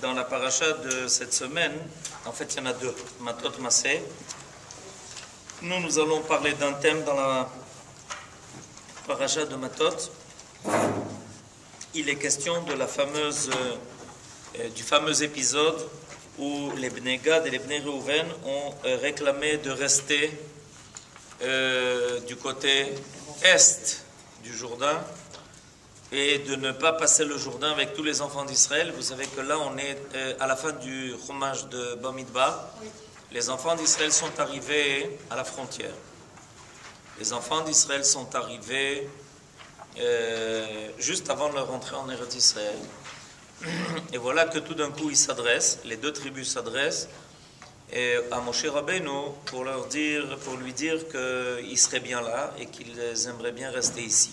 dans la paracha de cette semaine, en fait il y en a deux, Matot Massé. Nous allons parler d'un thème dans la paracha de Matot. Il est question de la fameuse, du fameux épisode où les Bnei Gad et les Bnei Reuven ont réclamé de rester du côté est du Jourdain et de ne pas passer le Jourdain avec tous les enfants d'Israël. Vous savez que là on est à la fin du Chumash de Bamidbar. Les enfants d'Israël sont arrivés à la frontière. Les enfants d'Israël sont arrivés juste avant leur entrée en Eretz Israël. Et voilà que tout d'un coup ils s'adressent, les deux tribus s'adressent à Moshe Rabbeinu pour lui dire qu'ils seraient bien là et qu'ils aimeraient bien rester ici.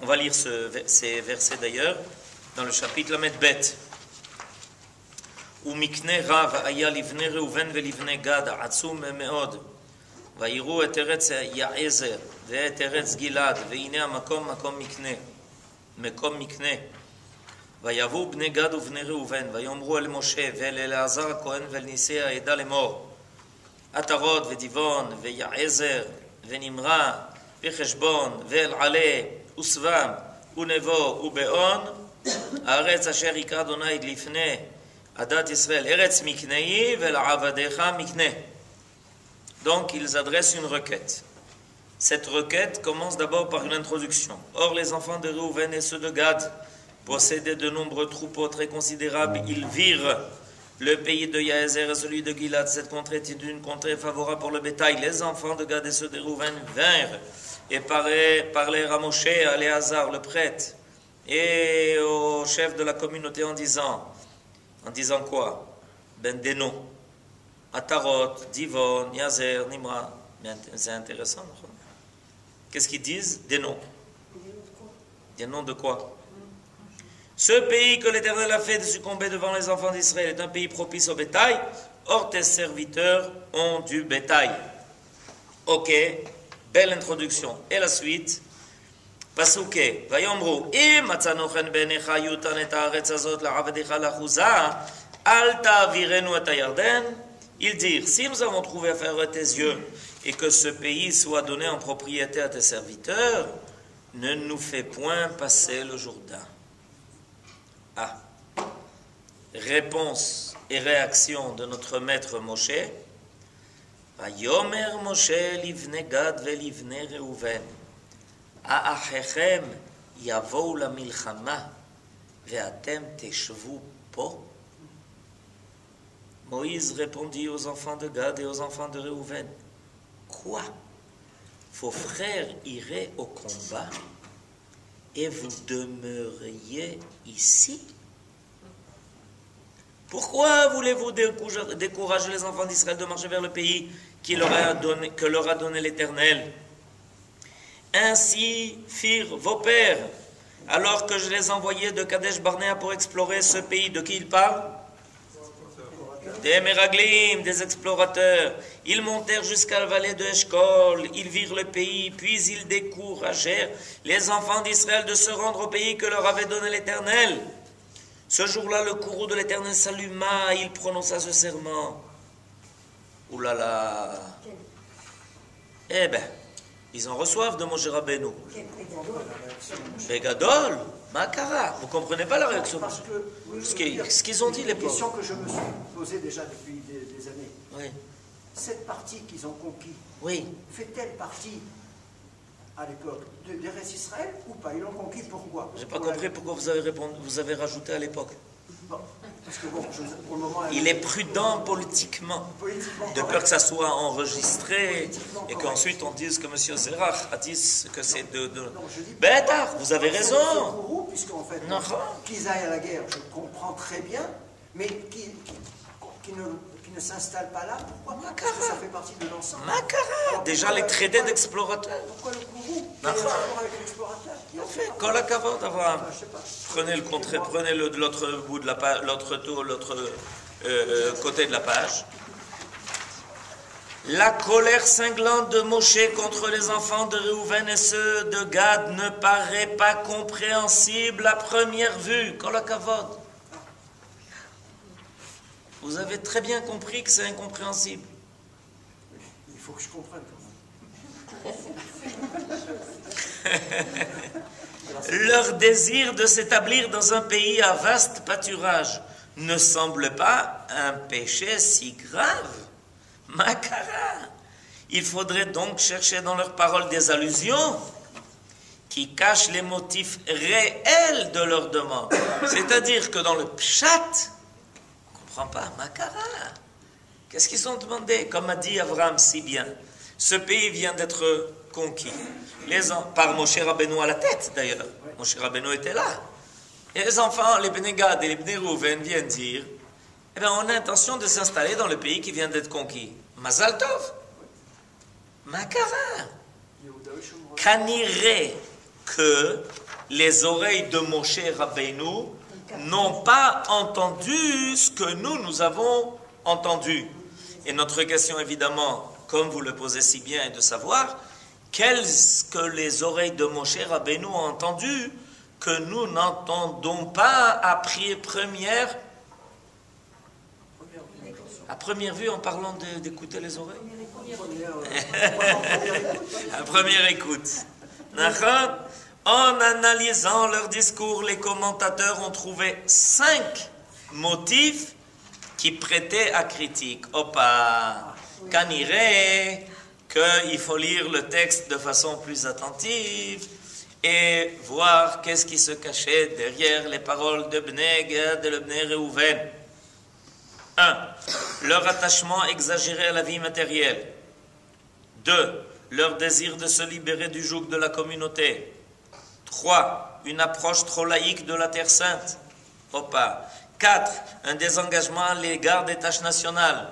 On va lire ces versets d'ailleurs dans le chapitre Lamed Bet. ומקנה רב היה לבני ראובן ולבני גד עצום מאוד ויראו את ארץ יעזר ואת ארץ גלעד והנה המקום מקום מקנה ויבואו בני גד ובני ראובן ויאמרו אל משה ואל אלעזר הכהן ואל ניסי העדה לאמור עטרות ודיבון ויעזר ונמרה וחשבון ואל עלה וסבם ונבו ובאון הארץ אשר יקרא אדוני לפני Adat Israël, Eretz Miknei vel Avadecha Mikneh. Donc ils adressent une requête. Cette requête commence d'abord par une introduction. Or les enfants de Reuven et ceux de Gad possédaient de nombreux troupeaux très considérables. Ils virent le pays de Yaézer et celui de Gilad. Cette contrée était une contrée favorable pour le bétail. Les enfants de Gad et ceux de Reuven vinrent et parlèrent à Moshe, à Éléazar le prêtre et au chef de la communauté en disant quoi? Ben des noms. Atarot, Divon, Yazer, Nimra. C'est intéressant. Qu'est-ce qu'ils disent? Des noms. Des noms de quoi? Ce pays que l'Éternel a fait de succomber devant les enfants d'Israël est un pays propice au bétail. Or tes serviteurs ont du bétail. Ok, belle introduction. Et la suite? Pasuke, Vayomru, im matzanochen benecha yutan et haaretz azot la'avadecha l'achuza, al ta'avirenu et Yarden. Ils dirent, si nous avons trouvé à faire tes yeux et que ce pays soit donné en propriété à tes serviteurs, ne nous fais point passer le Jourdain. Ah, réponse et réaction de notre maître Moshe. Vayomer Moshe livne Gad velivne Reuven. האחיכם יבואו למלחמה ואתם תשבו פה? Moïse répondit aux enfants de Gad et aux enfants de Reuven. Quoi? Vos frères iraient au combat et vous demeuriez ici? Pourquoi voulez-vous décourager les enfants d'Israël de marcher vers le pays que leur a donné l'Éternel? Ainsi firent vos pères, alors que je les envoyais de Kadesh Barnéa pour explorer ce pays. De qui ils parlent? Des Meraglim, des explorateurs. Ils montèrent jusqu'à la vallée de Eshkol, ils virent le pays, puis ils découragèrent les enfants d'Israël de se rendre au pays que leur avait donné l'Éternel. Ce jour-là, le courroux de l'Éternel s'alluma, il prononça ce serment. Ouh là là! Eh bien, ils en reçoivent de Moshe Rabbeinu. Begadol, Makara. Vous ne comprenez pas la réaction? Parce que, oui, ce qu'ils ont dit les pauvres. C'est une question que je me suis posée déjà depuis des années. Oui. Cette partie qu'ils ont conquis, Oui. fait-elle partie à l'époque d'Eretz Israël ou pas? Ils l'ont conquis pourquoi? Je n'ai pas compris pourquoi vous avez rajouté à l'époque. Bon, parce que bon, pour le moment... Il est prudent politiquement, de peur que ça soit enregistré et qu'ensuite on dise que M. Zerach a dit que c'est de... Bêtard, vous avez raison. Puisqu'en fait, qu'ils aillent à la guerre, je comprends très bien, mais qu'ils ne s'installent pas là, pourquoi pas? Parce que ça fait partie de l'ensemble. Makara, déjà les traités d'explorateurs. Pourquoi le courroux? Quel est le rapport avec l'explorateur? Kol hakavod, Abraham. Prenez le contraire, prenez l'autre bout de la page, l'autre côté de la page. La colère cinglante de Moshe contre les enfants de Reuven et ceux de Gad ne paraît pas compréhensible à première vue. Kol hakavod. Vous avez très bien compris que c'est incompréhensible. Il faut que je comprenne quand même. Leur désir de s'établir dans un pays à vaste pâturage ne semble pas un péché si grave. Makara. Il faudrait donc chercher dans leurs paroles des allusions qui cachent les motifs réels de leur demande. C'est-à-dire que dans le pshat, on ne comprend pas, Makara. Qu'est-ce qu'ils ont demandé? Comme a dit Abraham si bien, ce pays vient d'être conquis. Par Moshe Rabbeinu à la tête d'ailleurs. Moshe Rabbeinu était là. Et les enfants, les Bnei Gad et les Bnei Reuven viennent dire, eh bien on a intention de s'installer dans le pays qui vient d'être conquis. Mazal Tov. Makara. Kaniré que les oreilles de Moshe Rabbeinu n'ont pas entendu ce que nous avons entendu. Et notre question évidemment, comme vous le posez si bien, est de savoir qu'est-ce que les oreilles de Moshe Rabbeinu ont entendu que nous n'entendons pas à première vue en parlant d'écouter les oreilles. À première écoute. En analysant leur discours, les commentateurs ont trouvé 5 motifs qui prêtaient à critique. Opa, Kaniré, qu'il faut lire le texte de façon plus attentive et voir qu'est-ce qui se cachait derrière les paroles de Bnei Gad et de Bnei Reuven. 1. Leur attachement exagéré à la vie matérielle. 2. Leur désir de se libérer du joug de la communauté. 3. Une approche trop laïque de la Terre Sainte. 4. Un désengagement à l'égard des tâches nationales.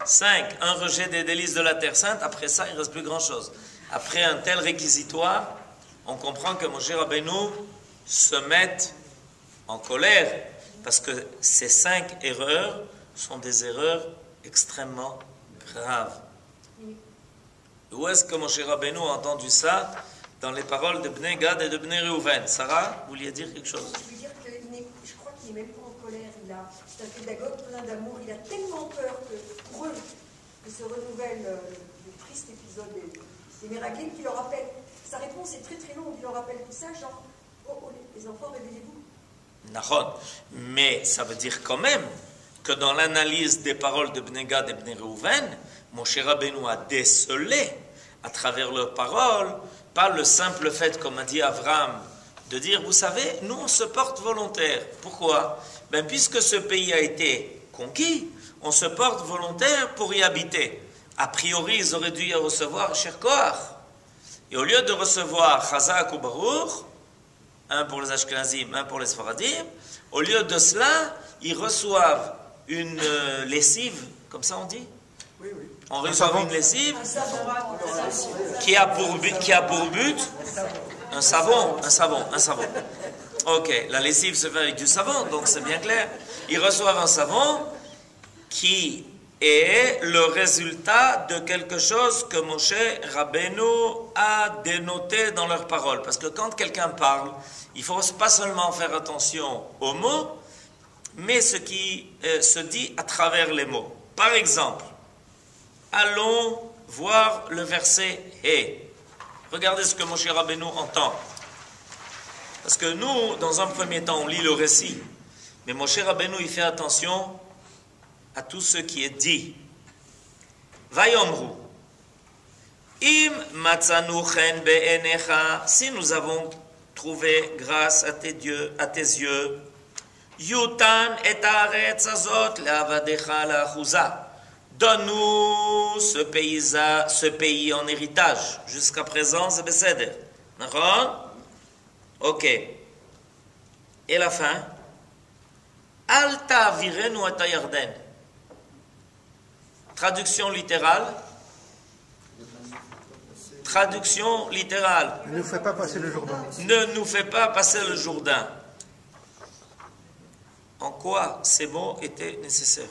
5. Un rejet des délices de la Terre Sainte. Après ça, il ne reste plus grand-chose. Après un tel réquisitoire, on comprend que Moshe Rabbeinu se met en colère parce que ces 5 erreurs sont des erreurs extrêmement graves. Où est-ce que Moshe Rabbeinu a entendu ça? Dans les paroles de Bnei Gad et de Bnei Reuven. Sarah, vous vouliez dire quelque chose? Je veux dire que je crois qu'il n'est même pas en colère. C'est un pédagogue plein d'amour. Il a tellement peur que pour eux, que se renouvelle le triste épisode des Meraglim, qui leur rappelle. Sa réponse est très très longue. Il leur rappelle tout ça, genre, oh, les enfants, réveillez-vous. Nahon. Mais ça veut dire quand même que dans l'analyse des paroles de Bnei Gad et Bnei Reuven, Moshe Rabbeinu a décelé à travers leurs paroles, pas le simple fait, comme a dit Abraham, de dire, vous savez, nous on se porte volontaire. Pourquoi? Puisque ce pays a été conquis, on se porte volontaire pour y habiter. A priori, ils auraient dû y recevoir Cher Koach. Et au lieu de recevoir Chazak ou Baruch, un pour les Ashkenazim, un pour les Sfaradim, au lieu de cela, ils reçoivent une lessive, comme ça on dit? Oui. On reçoit une lessive qui a pour but un savon. Ok, la lessive se fait avec du savon, donc c'est bien clair. Ils reçoivent un savon qui est le résultat de quelque chose que Moshe Rabbeinu a dénoté dans leurs paroles. Parce que quand quelqu'un parle, il ne faut pas seulement faire attention aux mots, mais ce qui se dit à travers les mots. Par exemple, allons voir le verset « He ». Regardez ce que Moshe Rabbeinu entend. Parce que nous, dans un premier temps, on lit le récit. Mais Moshe Rabbeinu, il fait attention à tout ce qui est dit. « Vayomru » Im matzanu chen be'enecha, si nous avons trouvé grâce à tes yeux, Yutan et haaretz azot le'avadecha la'achuza. Donne-nous ce pays en héritage. Jusqu'à présent, c'est beseder. D'accord? Ok. Et la fin? Al ta'avirenu et Yarden. Traduction littérale. Traduction littérale. Ne nous fais pas passer le Jourdain. Ne nous fais pas passer le Jourdain. En quoi ces mots étaient nécessaires?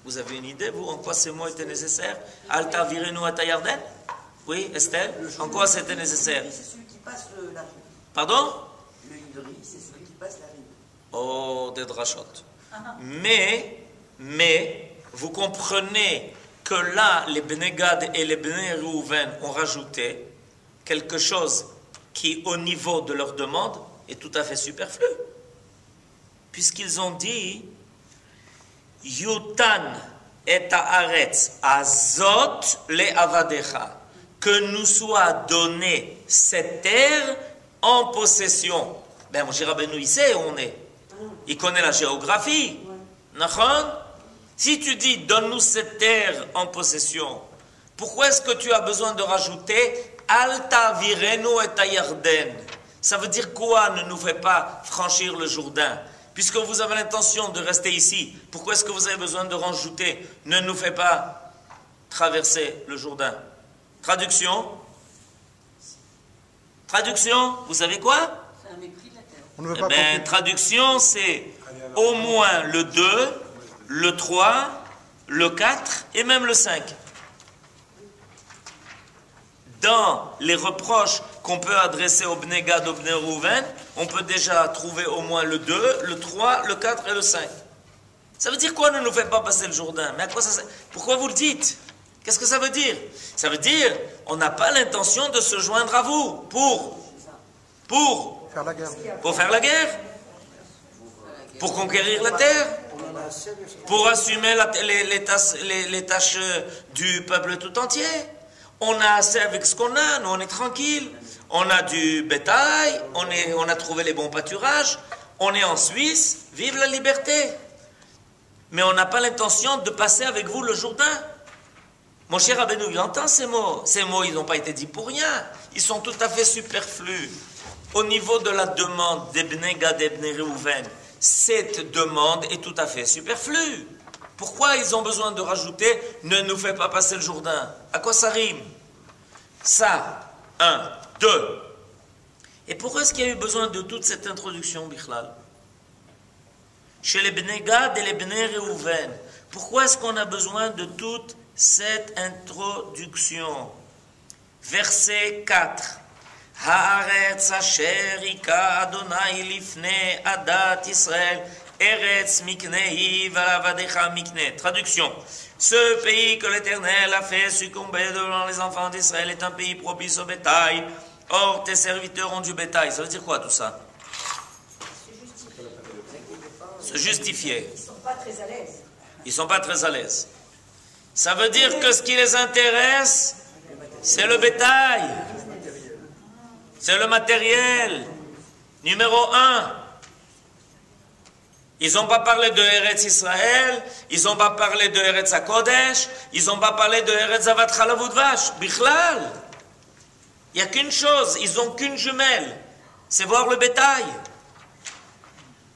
Vous avez une idée, vous, en quoi ces mots étaient nécessaires? Alta virenu ata Yarden? Oui, Estelle? En quoi c'était nécessaire? C'est celui qui passe la rive. Pardon? Le riz, c'est celui qui passe la rive. ou des drachot. Mais, vous comprenez que là, les Bnei Gad et les Bnei Reuven ont rajouté quelque chose qui, au niveau de leur demande, est tout à fait superflu. Puisqu'ils ont dit Yutan et haaretz azot le avadecha, que nous soit donné cette terre en possession. Ben, Moshe Rabbeinu, il sait où on est. Il connaît la géographie. Nachon? Si tu dis donne-nous cette terre en possession, pourquoi est-ce que tu as besoin de rajouter Alta virenu et Yarden? Ça veut dire quoi? Ne nous fait pas franchir le Jourdain. Puisque vous avez l'intention de rester ici, pourquoi est-ce que vous avez besoin de rajouter ne nous fait pas traverser le Jourdain? Traduction? Traduction, vous savez quoi? C'est un mépris de la terre. On ne veut pas Traduction, c'est au moins le 2, le 3, le 4 et même le 5. Dans les reproches qu'on peut adresser au Bnei Gad, au Bnei Reuven, on peut déjà trouver au moins le 2, le 3, le 4 et le 5. Ça veut dire quoi ne nous fait pas passer le Jourdain? Mais à quoi ça sert? Pourquoi vous le dites? Qu'est-ce que ça veut dire? Ça veut dire on n'a pas l'intention de se joindre à vous pour faire la guerre. pour faire la guerre, pour conquérir la terre, On en a assez de ça. pour assumer les tâches du peuple tout entier. On a assez avec ce qu'on a, nous on est tranquille. On a du bétail, on a trouvé les bons pâturages, on est en Suisse, vive la liberté. Mais on n'a pas l'intention de passer avec vous le Jourdain. Mon cher Rabbeinu, il entend ces mots. Ces mots, ils n'ont pas été dits pour rien. Ils sont tout à fait superflus. Au niveau de la demande des Bnei Gad et Bnei Reuven, cette demande est tout à fait superflue. Pourquoi ils ont besoin de rajouter « ne nous fais pas passer le Jourdain » À quoi ça rime? Ça, 1, 2. Et pourquoi est-ce qu'il y a eu besoin de toute cette introduction, Bichlal? Chez les Bnei Gad et les Bnei Reuven, pourquoi est-ce qu'on a besoin de toute cette introduction? Verset 4. Haaretz asher hika Adonai lifnei adat Israël eretz miknehi valavadecha mikne. Traduction. Ce pays que l'Éternel a fait succomber devant les enfants d'Israël est un pays propice au bétail. Or, tes serviteurs ont du bétail. Ça veut dire quoi tout ça? Se justifier. Ils ne sont pas très à l'aise. Ils ne sont pas très à l'aise. Ça veut dire que ce qui les intéresse, c'est le bétail. C'est le matériel. Numéro 1. Ils n'ont pas parlé de Eretz Israël, ils n'ont pas parlé de Eretz HaKodesh, ils n'ont pas parlé de Eretz Zavat Chalav Udvash. Bichlal. Il n'y a qu'une chose, ils n'ont qu'une jumelle, c'est voir le bétail.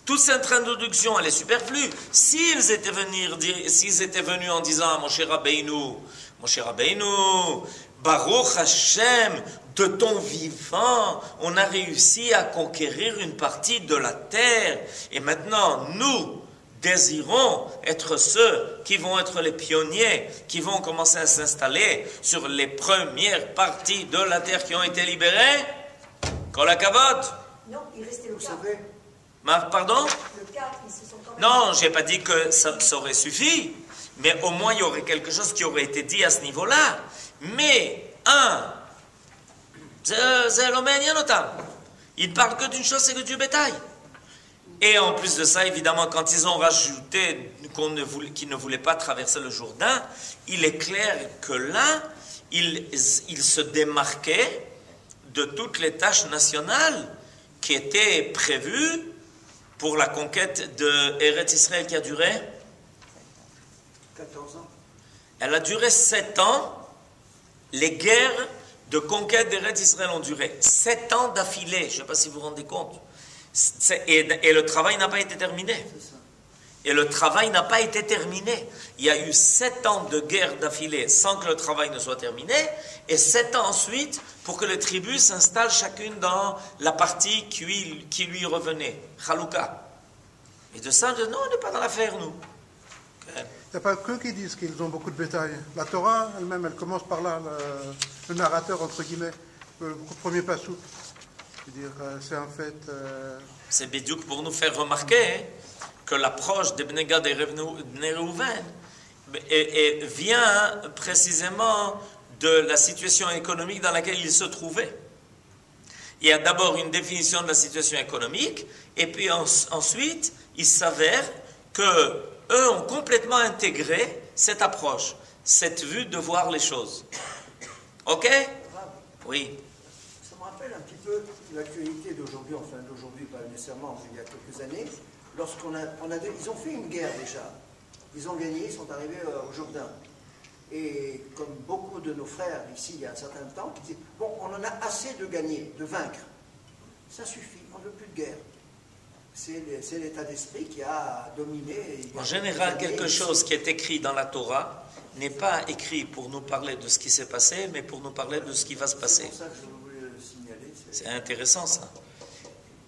Toute cette introduction, elle est superflue. S'ils étaient venus en disant à Moshe Rabbeinu, Baruch Hashem, de ton vivant, on a réussi à conquérir une partie de la terre. Et maintenant, nous désirons être ceux qui vont être les pionniers, qui vont commencer à s'installer sur les premières parties de la terre qui ont été libérées. Kol hakavod. Non, il restait le Vous 4. savez, Pardon? Le 4, ils se sont quand même... Non, j'ai pas dit que ça aurait suffi, mais au moins il y aurait quelque chose qui aurait été dit à ce niveau-là. Mais, c'est l'Oménianotam. Il ne parle que d'une chose, c'est que du bétail. Et en plus de ça, évidemment, quand ils ont rajouté qu'ils ne voulaient pas traverser le Jourdain, il est clair que là, ils se démarquaient de toutes les tâches nationales qui étaient prévues pour la conquête de Eretz Israël qui a duré 14 ans. Elle a duré 7 ans. Les guerres de conquête d'Eretz Israël ont duré 7 ans d'affilée. Je ne sais pas si vous vous rendez compte. Et le travail n'a pas été terminé. Et le travail n'a pas été terminé. Il y a eu 7 ans de guerre d'affilée sans que le travail ne soit terminé. Et 7 ans ensuite pour que les tribus s'installent chacune dans la partie qui lui revenait. Chalouka. Et de ça, non, on n'est pas dans l'affaire, nous. Okay. Il n'y a pas qu'eux qui disent qu'ils ont beaucoup de bétail. La Torah elle-même, elle commence par là, le narrateur, entre guillemets, le premier passou. Je veux dire, c'est en fait... C'est Bidiouk pour nous faire remarquer que l'approche des Bnei Gad et Bnei Reuven vient précisément de la situation économique dans laquelle ils se trouvaient. Il y a d'abord une définition de la situation économique, et puis ensuite, il s'avère que eux ont complètement intégré cette approche, cette vue de voir les choses. Ok? Oui. Ça me rappelle un petit peu l'actualité d'aujourd'hui, enfin d'aujourd'hui, pas nécessairement, mais il y a quelques années, ils ont fait une guerre déjà. Ils ont gagné, ils sont arrivés au Jourdain. Et comme beaucoup de nos frères ici, il y a un certain temps, qui disaient, bon, on en a assez de gagner, de vaincre. Ça suffit, on ne veut plus de guerre. C'est l'état d'esprit qui a dominé. En général, quelque chose qui est écrit dans la Torah n'est pas écrit pour nous parler de ce qui s'est passé, mais pour nous parler de ce qui va se passer. C'est pour ça que je voulais le signaler. C'est intéressant ça.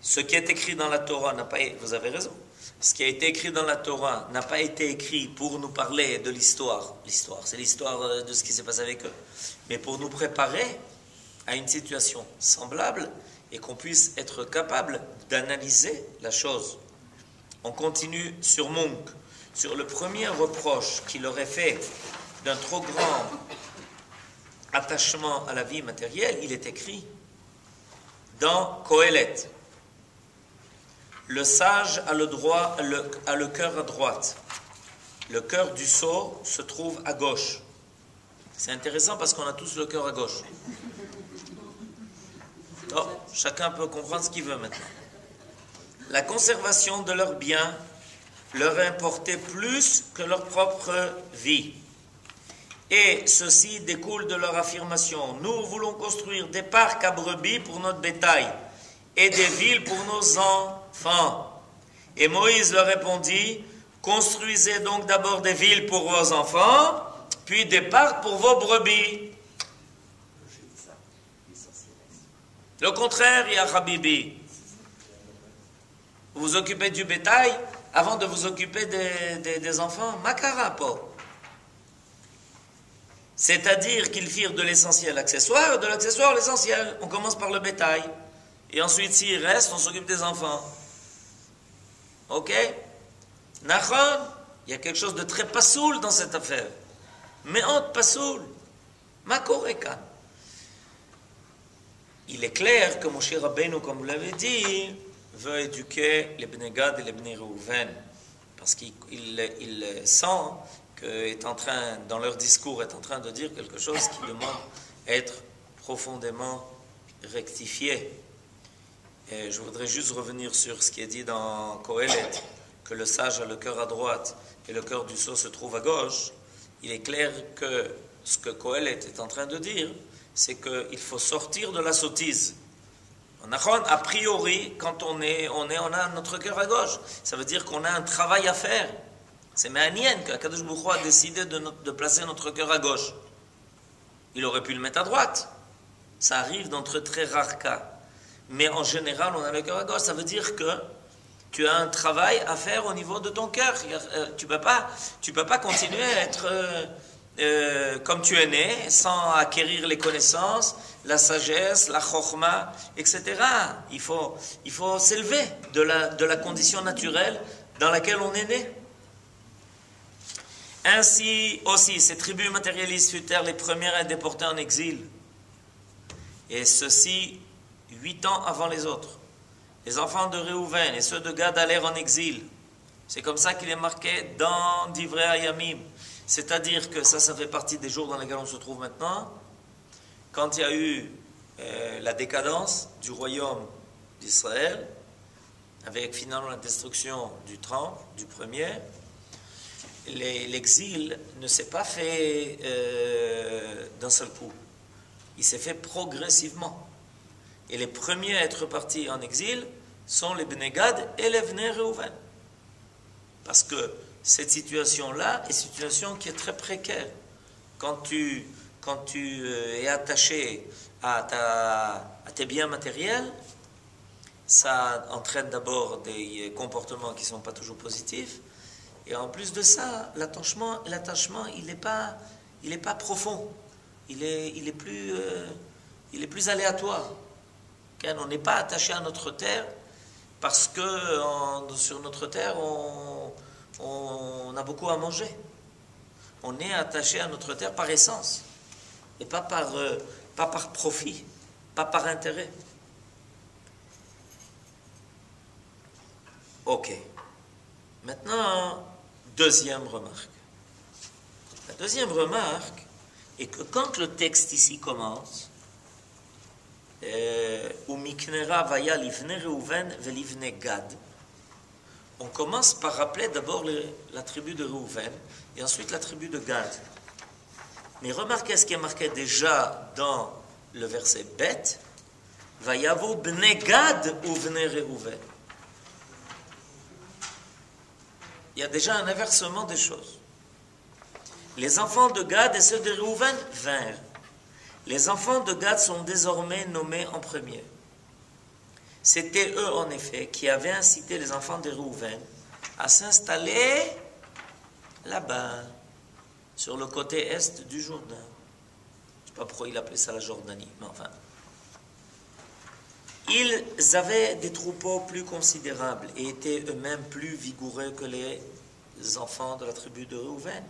Ce qui est écrit dans la Torah n'a pas... Vous avez raison. Ce qui a été écrit dans la Torah n'a pas été écrit pour nous parler de l'histoire. L'histoire, c'est l'histoire de ce qui s'est passé avec eux. Mais pour nous préparer à une situation semblable et qu'on puisse être capable d'analyser la chose. On continue sur Munch. Sur le premier reproche qu'il aurait fait d'un trop grand attachement à la vie matérielle, il est écrit dans Kohelet. Le sage a le cœur à droite. Le cœur du sot se trouve à gauche. C'est intéressant parce qu'on a tous le cœur à gauche. Oh, chacun peut comprendre ce qu'il veut maintenant. La conservation de leurs biens leur importait plus que leur propre vie. Et ceci découle de leur affirmation. Nous voulons construire des parcs à brebis pour notre bétail et des villes pour nos enfants. Et Moïse leur répondit, construisez donc d'abord des villes pour vos enfants, puis des parcs pour vos brebis. Le contraire, ya Habibi. Vous vous occupez du bétail avant de vous occuper des enfants. Makarapo. C'est-à-dire qu'ils firent de l'essentiel accessoire et de l'accessoire l'essentiel. On commence par le bétail. Et ensuite, s'il reste, on s'occupe des enfants. Ok? Nachon, il y a quelque chose de très pasoul dans cette affaire. Mais honte pasoul. Makoreka. Il est clair que Moshe Rabbeinu, comme vous l'avez dit, veut éduquer les Bnei Gad et les Bnei Reuven. Parce qu'il sent qu'est en train, dans leur discours, est en train de dire quelque chose qui demande à être profondément rectifié. Et je voudrais juste revenir sur ce qui est dit dans Kohelet, que le sage a le cœur à droite et le cœur du sot se trouve à gauche. Il est clair que ce que Kohelet est en train de dire, c'est qu'il faut sortir de la sottise. A priori, quand on a notre cœur à gauche. Ça veut dire qu'on a un travail à faire. C'est Méhanien qu'Akadosh Baruch Hu a décidé de placer notre cœur à gauche. Il aurait pu le mettre à droite. Ça arrive dans très rares cas. Mais en général, on a le cœur à gauche. Ça veut dire que tu as un travail à faire au niveau de ton cœur. Tu peux pas continuer à être comme tu es né, sans acquérir les connaissances, la sagesse, la chokhma, etc. Il faut s'élever de la condition naturelle dans laquelle on est né. Ainsi aussi, ces tribus matérialistes furent les premières à être déportées en exil. Et ceci 8 ans avant les autres. Les enfants de Réhouven et ceux de Gad allèrent en exil. C'est comme ça qu'il est marqué dans Divrei Hayamim. C'est-à-dire que ça fait partie des jours dans lesquels on se trouve maintenant. Quand il y a eu la décadence du royaume d'Israël, avec finalement la destruction du temple, du premier, l'exil ne s'est pas fait d'un seul coup. Il s'est fait progressivement. Et les premiers à être partis en exil sont les Bnei Gad et les Bnei Reuven. Parce que cette situation-là est une situation qui est très précaire. Quand tu es attaché à tes biens matériels, ça entraîne d'abord des comportements qui ne sont pas toujours positifs. Et en plus de ça, l'attachement, il n'est pas profond. Il est plus aléatoire. On n'est pas attaché à notre terre parce que sur notre terre, on a beaucoup à manger. On est attaché à notre terre par essence et pas par profit, pas par intérêt. Ok. Maintenant, deuxième remarque. La deuxième remarque est que quand le texte ici commence, Umiknera vaya livne Reuven velivne Gad, on commence par rappeler d'abord la tribu de Reuven et ensuite la tribu de Gad. Mais remarquez ce qui est marqué déjà dans le verset Bet, Vayavo bne Gad uvne Reuven. Il y a déjà un inversement des choses. Les enfants de Gad et ceux de Reuven vinrent. Les enfants de Gad sont désormais nommés en premier. C'était eux, en effet, qui avaient incité les enfants de Reuven à s'installer là-bas, sur le côté est du Jourdain. Je ne sais pas pourquoi il appelait ça la Jordanie, mais enfin. Ils avaient des troupeaux plus considérables et étaient eux-mêmes plus vigoureux que les enfants de la tribu de Reuven.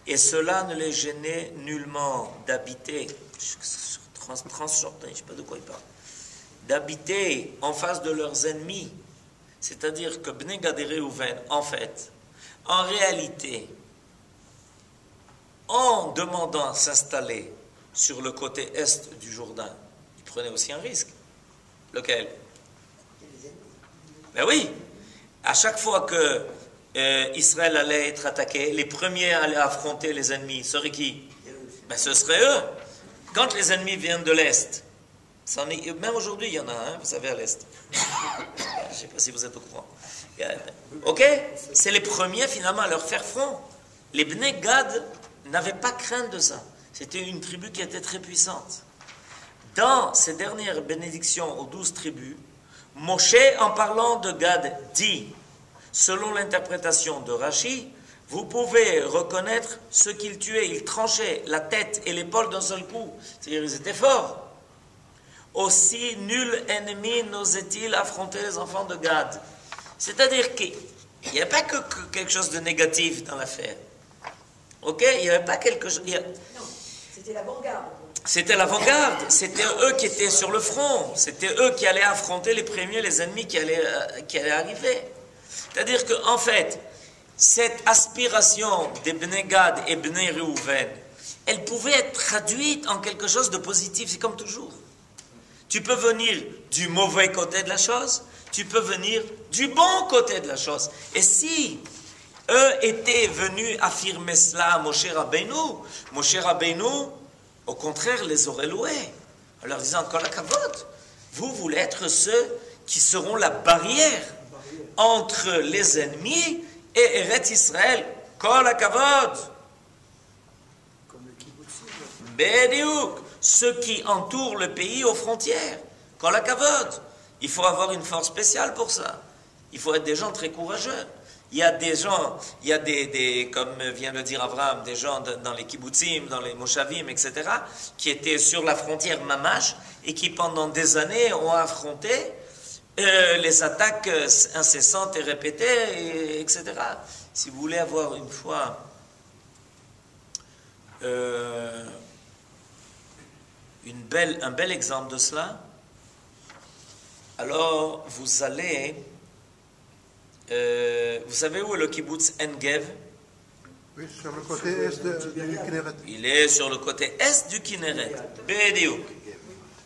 Et cela ne les gênait nullement d'habiter, transjordin, je ne sais pas de quoi il parle, d'habiter en face de leurs ennemis. C'est-à-dire que Bnei Gad et Reuven, en fait, en réalité, en demandant à s'installer sur le côté est du Jourdain, ils prenaient aussi un risque. Lequel? Ben oui, à chaque fois que Israël allait être attaqué, les premiers à aller affronter les ennemis seraient qui? Ben ce seraient eux. Quand les ennemis viennent de l'Est, même aujourd'hui il y en a, hein, vous savez, à l'Est. Je ne sais pas si vous êtes au courant. Ok? C'est les premiers finalement à leur faire front. Les Bnei Gad n'avaient pas crainte de ça. C'était une tribu qui était très puissante. Dans ces dernières bénédictions aux 12 tribus, Moshe, en parlant de Gad, dit, selon l'interprétation de Rashi, vous pouvez reconnaître ce qu'ils tuaient. Ils tranchaient la tête et l'épaule d'un seul coup. C'est-à-dire ils étaient forts. Aussi nul ennemi n'osait-il affronter les enfants de Gad. C'est-à-dire qu'il n'y avait pas que quelque chose de négatif dans l'affaire. Ok? Il n'y avait pas quelque chose... Non, c'était l'avant-garde. C'était l'avant-garde, c'était eux qui étaient sur le front, c'était eux qui allaient affronter les premiers, les ennemis qui allaient arriver. C'est-à-dire qu'en fait, cette aspiration des Bnei Gad et Bnei Reuven, elle pouvait être traduite en quelque chose de positif, c'est comme toujours. Tu peux venir du mauvais côté de la chose, tu peux venir du bon côté de la chose. Et si eux étaient venus affirmer cela à Moshe Rabbeinu, au contraire, les aurait loués, en leur disant, Kol hakavod, vous voulez être ceux qui seront la barrière entre les ennemis et Eretz Israël. Kol hakavod. Comme le kibbutzim. Bediouk, ceux qui entourent le pays aux frontières. Kol hakavod. Il faut avoir une force spéciale pour ça. Il faut être des gens très courageux. Il y a des gens, il y a des comme vient de dire Abraham, des gens dans les kibbutzim, dans les moshavim, etc., qui étaient sur la frontière mamash et qui pendant des années ont affronté les attaques incessantes et répétées, etc. Si vous voulez avoir une fois un bel exemple de cela, alors vous allez... vous savez où est le kibbutz En-Gev? Oui, sur le côté est du Kinneret. Il est sur le côté est du Kinneret. Bediou.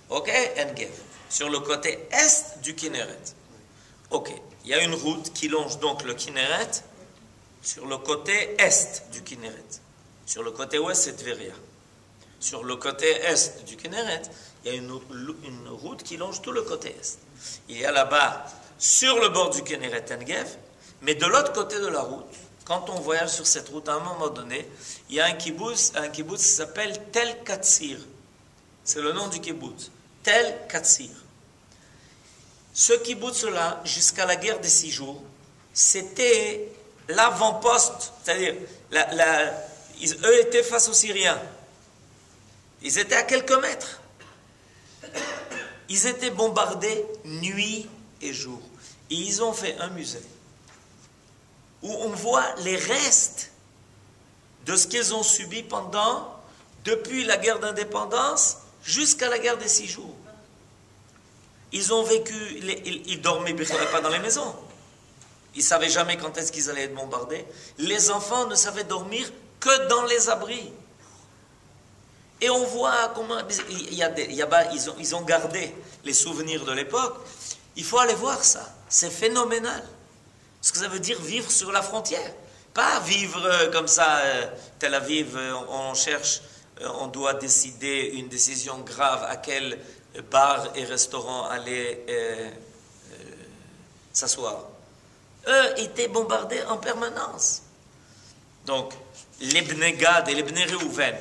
Ok, En-Gev. Sur le côté est du Kinneret. Ok, il y a une route qui longe donc le Kinneret sur le côté est du Kinneret. Sur le côté ouest, c'est Tveria. Sur le côté est du Kinneret, il y a une route qui longe tout le côté est. Il y a là-bas, sur le bord du Kinneret En-Gev, mais de l'autre côté de la route, quand on voyage sur cette route, à un moment donné, il y a un kibbutz qui s'appelle Tel Katsir. C'est le nom du kibbutz. Tel Katsir. Ce kibbutz-là, jusqu'à la guerre des 6 jours, c'était l'avant-poste, c'est-à-dire, eux étaient face aux Syriens. Ils étaient à quelques mètres. Ils étaient bombardés nuit et jour. Et ils ont fait un musée où on voit les restes de ce qu'ils ont subi depuis la guerre d'indépendance jusqu'à la guerre des 6 jours. Ils ont vécu, ils dormaient pas dans les maisons. Ils ne savaient jamais quand est-ce qu'ils allaient être bombardés. Les enfants ne savaient dormir que dans les abris. Et on voit comment ils ont gardé les souvenirs de l'époque. Il faut aller voir ça. C'est phénoménal. Ce que ça veut dire vivre sur la frontière. Pas vivre comme ça, Tel Aviv, on doit décider une décision grave à quel bar et restaurant aller s'asseoir. Eux étaient bombardés en permanence. Donc, les Bnei Gad et les Bnei Reuven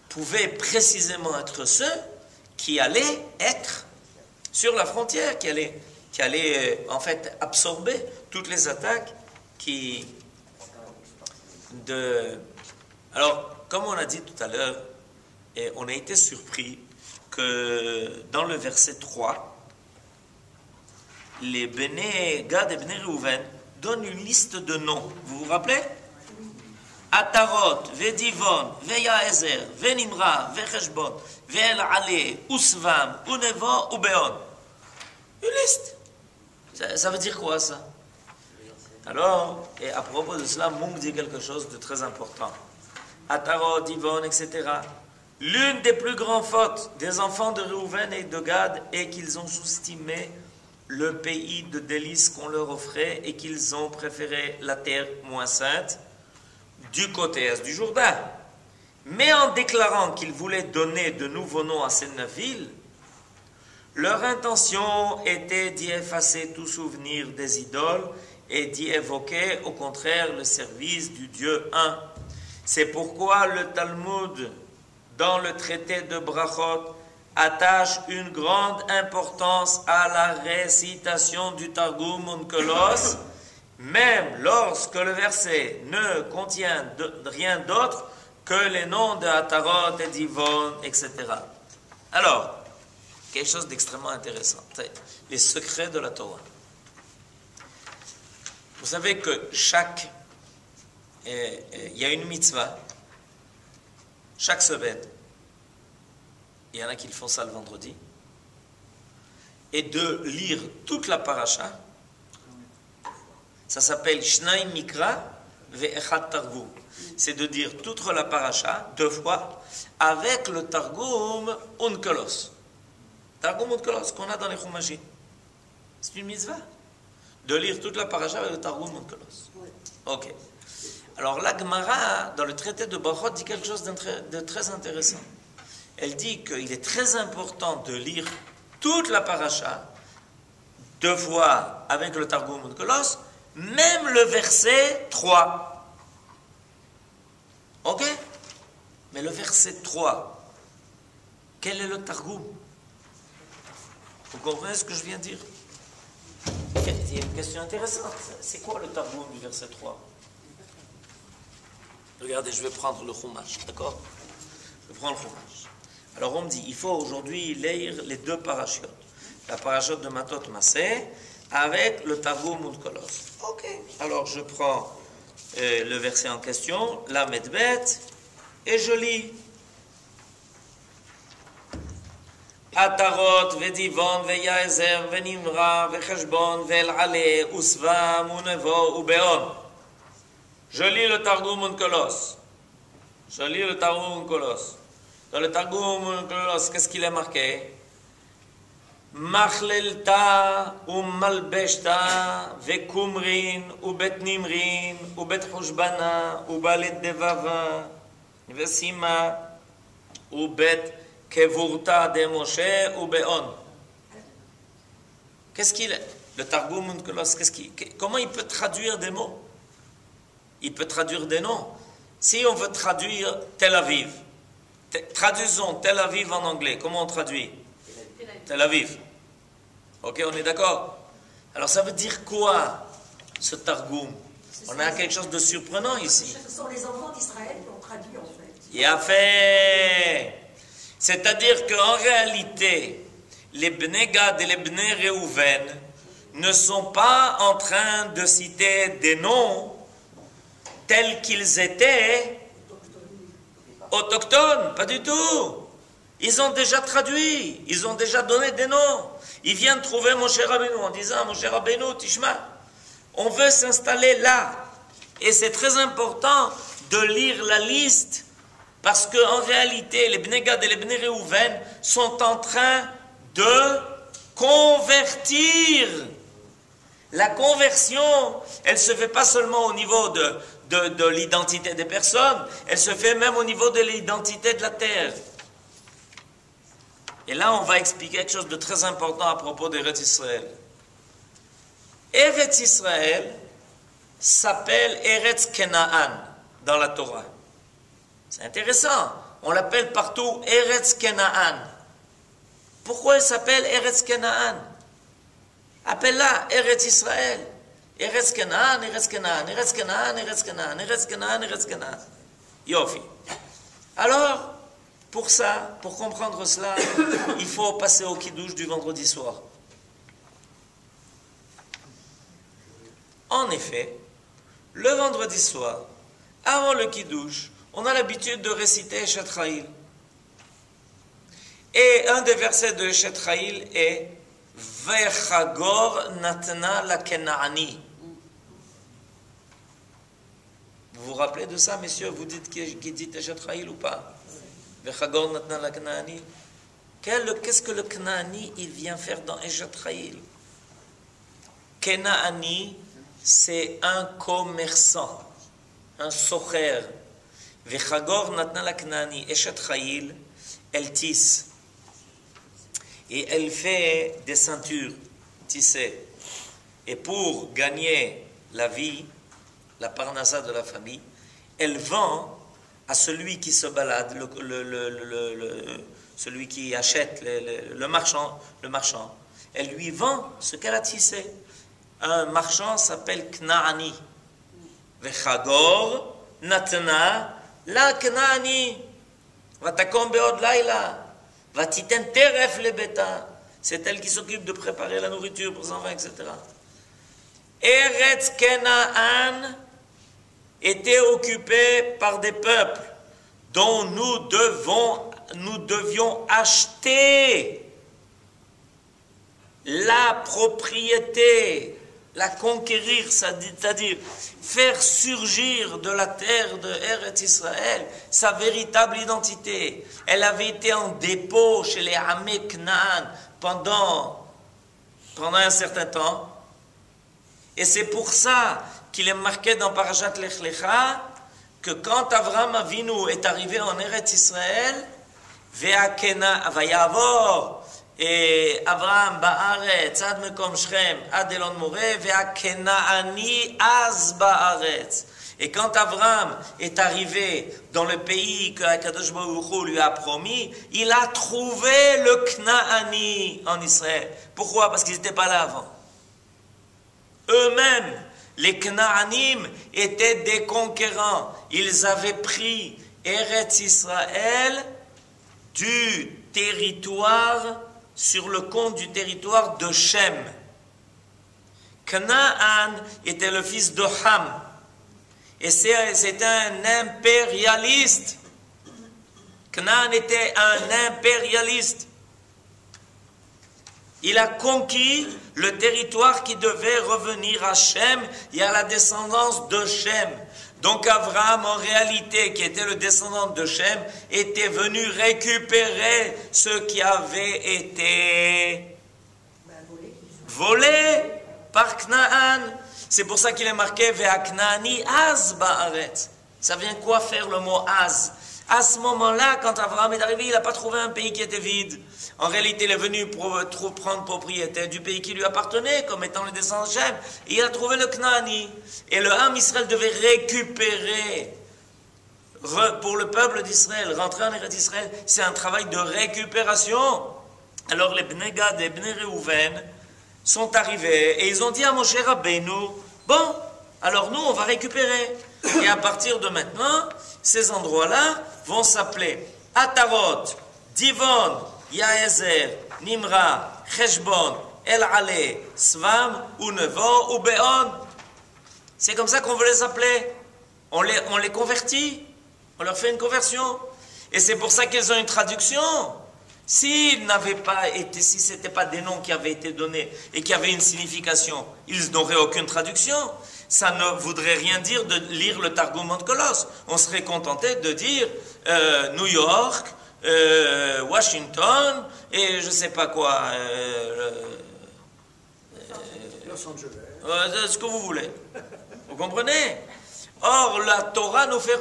pouvaient précisément être ceux qui allaient être sur la frontière, qui allaient en fait absorber toutes les attaques Alors, comme on a dit tout à l'heure, on a été surpris que dans le verset 3, les Bnei Gad et Bnei Reuven donnent une liste de noms. Vous vous rappelez? Atarot, Vedivon, Veyaezer, Venimra, Vecheshbon, Ve'el Ale, Usvam, Unevo, Ubeon. Une liste. Ça veut dire quoi ça? Alors, et à propos de cela, Munk dit quelque chose de très important. Atarot, Divon, etc. L'une des plus grandes fautes des enfants de Reuven et de Gad est qu'ils ont sous-estimé le pays de délices qu'on leur offrait et qu'ils ont préféré la terre moins sainte du côté est du Jourdain. Mais en déclarant qu'ils voulaient donner de nouveaux noms à ces 9 villes, leur intention était d'y effacer tout souvenir des idoles et d'y évoquer au contraire le service du Dieu un. C'est pourquoi le Talmud, dans le traité de Brachot, attache une grande importance à la récitation du Targum Onkelos, même lorsque le verset ne contient rien d'autre que les noms de Atarot et d'Ivon, etc. Alors, quelque chose d'extrêmement intéressant, les secrets de la Torah. Vous savez que il y a une mitzvah, chaque semaine, il y en a qui font ça le vendredi, et de lire toute la paracha. Ça s'appelle Shnai Mikra ve'echad Targum. C'est de dire toute la paracha 2 fois avec le Targum Onkelos. Targum Onkelos qu'on a dans les Chumashim. C'est une mitzvah. De lire toute la paracha avec le Targum Onkelos. Ok. Alors la Gemara, dans le traité de Brachot, dit quelque chose de très intéressant. Elle dit qu'il est très important de lire toute la paracha 2 fois avec le Targum Onkelos, même le verset 3. Ok? Mais le verset 3, quel est le Targum? Vous comprenez ce que je viens de dire? Il y a une question intéressante. C'est quoi le Targum du verset 3? Regardez, je vais prendre le Chumash, d'accord? Je prends le Chumash. Alors on me dit, il faut aujourd'hui lire les 2 parachutes. La parachute de Matot Massé avec le Targum Onkelos. Ok. Alors je prends le verset en question, la Medbet, et je lis. Atarot, Vedivon, Veyaezer, Venimra, Vecheshbon, Ve'el Ale, Usvam, Unevo, Ubeon. Je lis le Targum Onkelos. Je lis le Targum Onkelos. Dans le Targum Onkelos, qu'est-ce qu'il est marqué? Machlelta umalbeshta vekumrin ubet nimrin ubet hushbana ubalet devava vesima ubet kevurta de Moshe ubeon. Qu'est-ce qu'il est? Le Targum Onkelos, comment il peut traduire des mots? Il peut traduire des noms. Si on veut traduire Tel Aviv, traduisons Tel Aviv en anglais. Comment on traduit? Tel Aviv. Ok, on est d'accord? Alors ça veut dire quoi, ce Targum? On a quelque chose de surprenant ici. Ce sont les enfants d'Israël qui ont traduit en fait. Il a fait. C'est-à-dire qu'en réalité, les Bnei Gad et les Bnei Reuven ne sont pas en train de citer des noms tels qu'ils étaient autochtones, pas du tout. Ils ont déjà traduit, ils ont déjà donné des noms. Ils viennent trouver Moshe Rabbeinu en disant, Moshe Rabbeinu, Tishma, on veut s'installer là. Et c'est très important de lire la liste, parce qu'en réalité, les Bnei Gad et les Bnei Reuven sont en train de convertir. La conversion, elle ne se fait pas seulement au niveau de l'identité des personnes, elle se fait même au niveau de l'identité de la terre. Et là, on va expliquer quelque chose de très important à propos d'Eretz Israël. Eretz Israël s'appelle Eretz Kenaan dans la Torah. C'est intéressant. On l'appelle partout Eretz Kenaan. Pourquoi elle s'appelle Eretz Kenaan? Appelle-la Eretz Israël. Eretz Kenaan, Eretz Kenaan, Eretz Kenaan, Eretz Kenaan, Eretz Kenaan, Eretz Kenaan. Yofi. Alors, pour ça, pour comprendre cela, il faut passer au Kiddush du vendredi soir. En effet, le vendredi soir, avant le Kiddush, on a l'habitude de réciter Eshet Chayil. Et un des versets de Eshet Chayil est Vechagor natna la Kenaani. Vous vous rappelez de ça, messieurs? Vous dites qui dit Eshet Chayil ou pas? Vechagor natna la Kenaani. Qu'est-ce que le Kenaani il vient faire dans Eshet Chayil? Kenaani, c'est un commerçant, un socher. Vechagor natna la Kenaani. Eshet Chayil, elle tisse. Et elle fait des ceintures tissées. Et pour gagner la vie, la parnassa de la famille, elle vend à celui qui se balade, celui qui achète, le marchand, elle lui vend ce qu'elle a tissé. Un marchand s'appelle Knaani. Vechagor natna la Knaani. Vatakom beod laila. Vatiten teref le beta. C'est elle qui s'occupe de préparer la nourriture pour les enfants, etc. Eretz Kenaan était occupée par des peuples dont nous devions acheter la propriété, la conquérir, c'est-à-dire faire surgir de la terre de Eretz Israël sa véritable identité. Elle avait été en dépôt chez les Amé Knaan pendant un certain temps. Et c'est pour ça qu'il est marqué dans Parashat Lech Lecha que quand Avraham Avinu est arrivé en Eretz Israël, Vayavor et Avraham Ba'aretz ad Mekom Shrem ad Elon Moreh Ve'akenaani az Ba'aretz. Et quand Avraham est arrivé dans le pays que Akadosh Baruch Hu lui a promis, il a trouvé le Knaani en Israël. Pourquoi? Parce qu'ils n'étaient pas là avant. Eux-mêmes, les Knaanim étaient des conquérants. Ils avaient pris Eretz Israël du territoire, sur le compte du territoire de Shem. Canaan était le fils de Ham. Et c'était un impérialiste. Canaan était un impérialiste. Il a conquis le territoire qui devait revenir à Shem et à la descendance de Shem. Donc Avraham, en réalité, qui était le descendant de Shem, était venu récupérer ce qui avait été volé par Knaan. C'est pour ça qu'il est marqué Ve'aknaani az ba'aretz. Ça vient quoi faire le mot az? À ce moment-là, quand Avraham est arrivé, il n'a pas trouvé un pays qui était vide. En réalité, il est venu prendre propriété du pays qui lui appartenait, comme étant le descendant de Shem. Et il a trouvé le Knaani. Et le Ham Israël devait récupérer pour le peuple d'Israël. Rentrer en Eretz Israël, c'est un travail de récupération. Alors les Bnei Gad et Bnei Reuven sont arrivés et ils ont dit à Moshe Rabbeinu, bon, alors nous on va récupérer. Et à partir de maintenant, ces endroits-là vont s'appeler Atarot, Divon, Yaezer, Nimra, Cheshbon, El Ale, Svam, ou Nevo, ou Beon. C'est comme ça qu'on veut les appeler. On les convertit. On leur fait une conversion. Et c'est pour ça qu'ils ont une traduction. S'ils n'avaient pas été, si ce n'était pas des noms qui avaient été donnés et qui avaient une signification, ils n'auraient aucune traduction. Ça ne voudrait rien dire de lire le Targum Onkelos. On serait contenté de dire New York, Washington et je ne sais pas quoi. Los Angeles. Ce que vous voulez. Vous comprenez? Or, la Torah nous fait,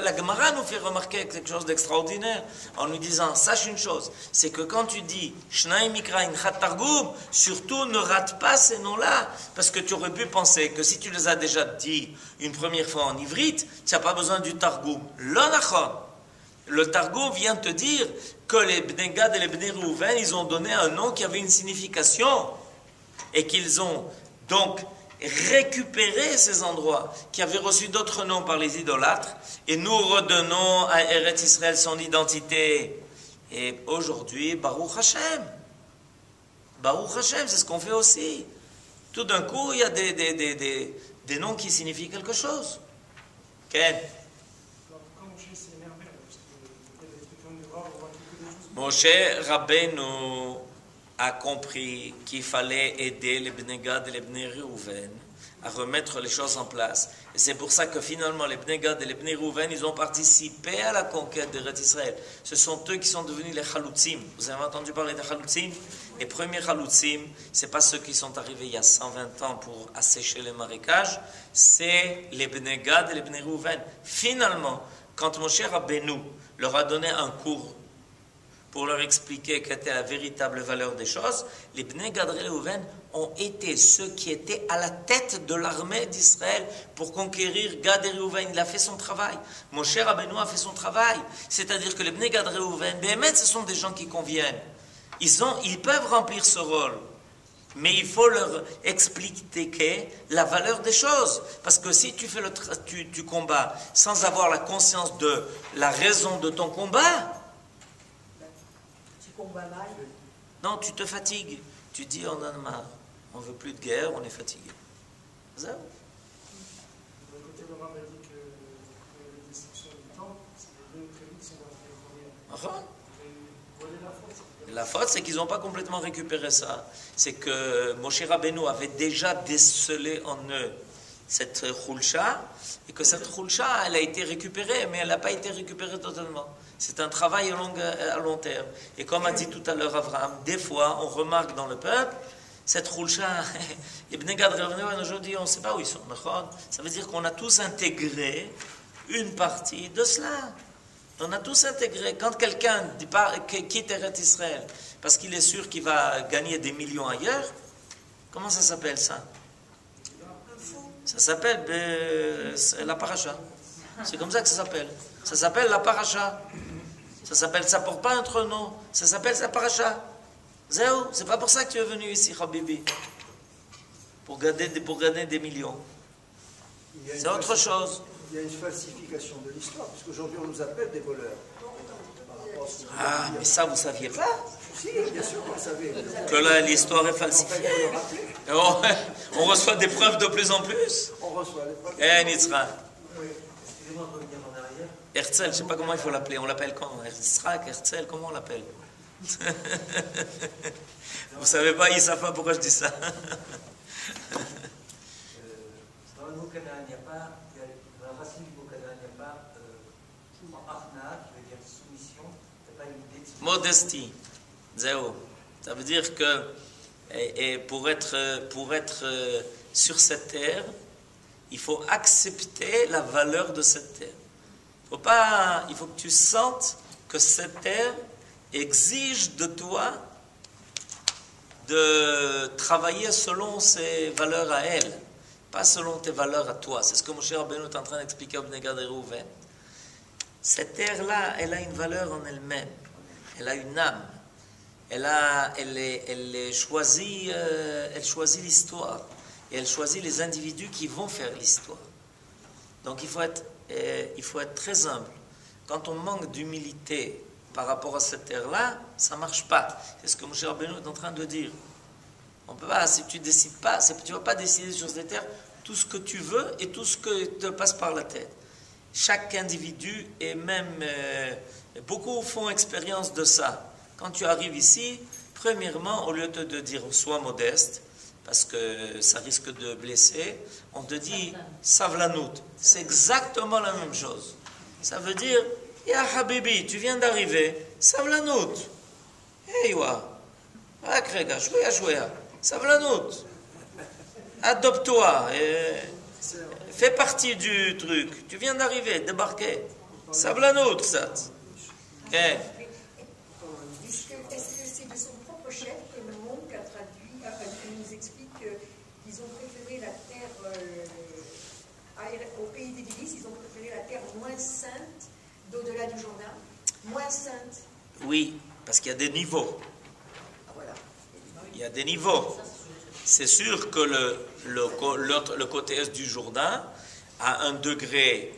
la Gemara nous fait remarquer quelque chose d'extraordinaire en nous disant, sache une chose, c'est que quand tu dis Shnaim Mikra Inchat Targum, surtout ne rate pas ces noms-là, parce que tu aurais pu penser que si tu les as déjà dit une première fois en ivrite, tu n'as pas besoin du Targum. L'onachon. Le Targum vient te dire que les Bnei Gad et les Bnei Reuven, ils ont donné un nom qui avait une signification et qu'ils ont donc récupérer ces endroits qui avaient reçu d'autres noms par les idolâtres et nous redonnons à Eretz Israël son identité. Et aujourd'hui, Baruch Hashem, c'est ce qu'on fait aussi. Tout d'un coup, il y a des noms qui signifient quelque chose. Ken? Moshe Rabbeinu a compris qu'il fallait aider les Bnei Gad et les Bnei Reuven à remettre les choses en place. Et c'est pour ça que finalement les Bnei Gad et les Bnei Reuven, ils ont participé à la conquête d'Eretz Israël. Ce sont eux qui sont devenus les Chalutzim. Vous avez entendu parler des Chalutzim? Les premiers Chalutzim, ce n'est pas ceux qui sont arrivés il y a 120 ans pour assécher les marécages, c'est les Bnei Gad et les Bnei Reuven. Finalement, quand Moshe Rabbeinu leur a donné un cours pour leur expliquer quelle était la véritable valeur des choses, les Bnei Gad et Reuven ont été ceux qui étaient à la tête de l'armée d'Israël pour conquérir Gad et Reuven. Il a fait son travail. Moshe Rabbeinu a fait son travail. C'est-à-dire que les Bnei Gad et Reuven, Béhémet, ce sont des gens qui conviennent. Ils peuvent remplir ce rôle. Mais il faut leur expliquer la valeur des choses. Parce que si tu fais tu combats sans avoir la conscience de la raison de ton combat, non, tu te fatigues. Tu dis, on en a marre. On ne veut plus de guerre, on est fatigué. C'est ça? De l'autre côté, le rabbin a dit que la destruction du temple, c'est les deux prévues qui sont dans les premières. La faute, c'est qu'ils n'ont pas complètement récupéré ça. C'est que Moshe Rabbeinu avait déjà décelé en eux cette Khulcha, et que cette Khulcha, elle a été récupérée, mais elle n'a pas été récupérée totalement. C'est un travail à long terme. Et comme a dit tout à l'heure Abraham, des fois, on remarque dans le peuple, cette Khulcha, les Bnei Gad aujourd'hui, on ne sait pas où ils sont. Ça veut dire qu'on a tous intégré une partie de cela. On a tous intégré. Quand quelqu'un quitte Eretz Israël parce qu'il est sûr qu'il va gagner des millions ailleurs, comment ça s'appelle ça? Ça s'appelle la paracha. C'est comme ça que ça s'appelle. Ça s'appelle la paracha. Ça porte pas un autre nom. Ça s'appelle la paracha. Zéo, c'est pas pour ça que tu es venu ici, Habibi. Pour gagner des millions. C'est autre chose. Il y a une falsification de l'histoire, parce qu'aujourd'hui on nous appelle des voleurs. Ah, mais ça vous saviez pas? Si, bien sûr qu'on le savait. Que là, l'histoire est falsifiée. On reçoit des preuves de plus en plus. On reçoit les preuves. Eh, Nitzra. Excusez-moi de revenir en arrière. Herzl, je ne sais pas comment il faut l'appeler. On l'appelle comment? Herzl, comment on l'appelle? Vous savez pas, ils ne savent pas pourquoi je dis ça. Dans le mot Canaan, il n'y a pas, dans la racine du mot Canaan, il n'y a pas Arna, qui veut dire soumission, il n'y a pas une idée de soumission. Modestie. Zéro. Ça veut dire que et pour être sur cette terre, il faut accepter la valeur de cette terre. Il faut que tu sentes que cette terre exige de toi de travailler selon ses valeurs à elle, pas selon tes valeurs à toi. C'est ce que Moshe Rabbeinu est en train d'expliquer au Bnei Gad et Reuven. Cette terre-là, elle a une valeur en elle-même. Elle a une âme. Elle choisit l'histoire. Et elle choisit les individus qui vont faire l'histoire. Donc il faut être très humble. Quand on manque d'humilité par rapport à cette terre-là, ça ne marche pas. C'est ce que Moshe Rabbeinu est en train de dire. On peut pas, si tu décides pas, tu ne vas pas décider sur cette terre tout ce que tu veux et tout ce que te passe par la tête. Chaque individu, et même beaucoup font expérience de ça. Quand tu arrives ici, premièrement, au lieu de te dire sois modeste, parce que ça risque de blesser, on te dit savlanout. C'est exactement la même chose. Ça veut dire, ya habibi, tu viens d'arriver, savlanout. Hey wa, akrega, shouya, savlanout. Adopte-toi, fais partie du truc. Tu viens d'arriver, débarquer. Savlanout, ça. Est-ce que c'est de son propre chef que le monde a traduit, qui nous explique qu'ils ont préféré la terre au pays des délices, ils ont préféré la terre moins sainte d'au-delà du Jourdain, moins sainte. Oui, parce qu'il y a des niveaux. Ah, voilà. Il y a des niveaux. C'est sûr que le côté est du Jourdain a un degré,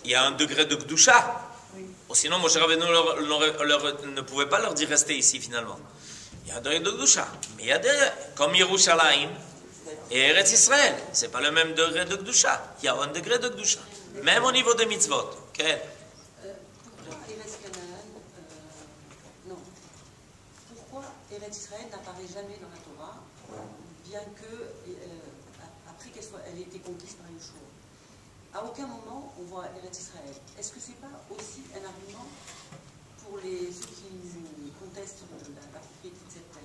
il y a un degré de Gdusha. Sinon, Moshe Rabbeinu ne pouvait pas leur dire rester ici finalement. Il y a un degré de Gdusha. Mais il y a des, comme Yerushalayim et Eretz Israël, c'est pas le même degré de Gdusha. Il y a un degré de Gdusha. Même au niveau des mitzvot. Okay? Pourquoi Eretz Canaan, non. Pourquoi Eretz Israël n'apparaît jamais dans la Torah, bien que, après qu'elle ait été conquise par Yeshua? À aucun moment on voit Eretz Israël. Est-ce que ce n'est pas aussi un argument pour ceux qui contestent la propriété de cette terre?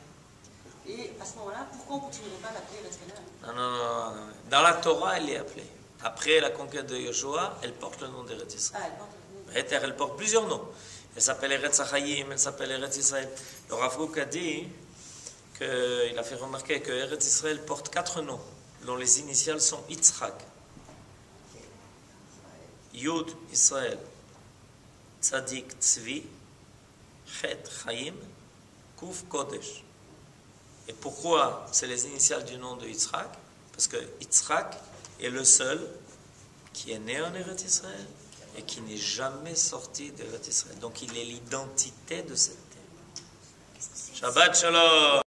Et à ce moment-là, pourquoi on ne continuerait pas à l'appeler Eretz Canaan? Non. Dans la Torah, elle est appelée. Après la conquête de Yeshua, elle porte le nom d'Eretz Israël. Elle porte plusieurs noms. Elle s'appelle Eretz Achayim, elle s'appelle Eretz Israël. Le Rav Kook a dit qu'il a fait remarquer que Eretz Israël porte 4 noms, dont les initiales sont Yitzhak. Yud Israël, Tzadik Tzvi, Chet Chaim, Kuf Kodesh. Et pourquoi c'est les initiales du nom de Yitzhak? Parce que Yitzhak est le seul qui est né en Eretz Israël et qui n'est jamais sorti d'Eretz Israël. Donc il est l'identité de cette terre. Shabbat Shalom.